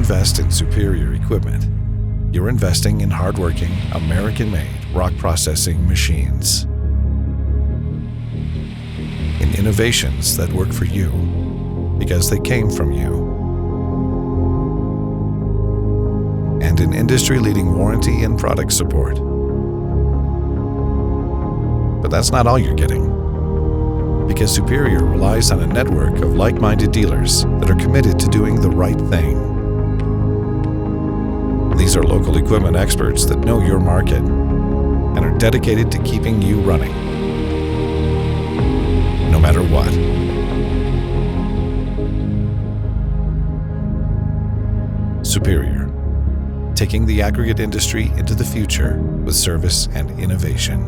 invest in superior equipment, you're investing in hardworking, American-made rock processing machines. In innovations that work for you because they came from you. And in industry-leading warranty and product support. But that's not all you're getting, because Superior relies on a network of like-minded dealers that are committed to doing the right thing. These are local equipment experts that know your market and are dedicated to keeping you running, no matter what. Superior, taking the aggregate industry into the future with service and innovation.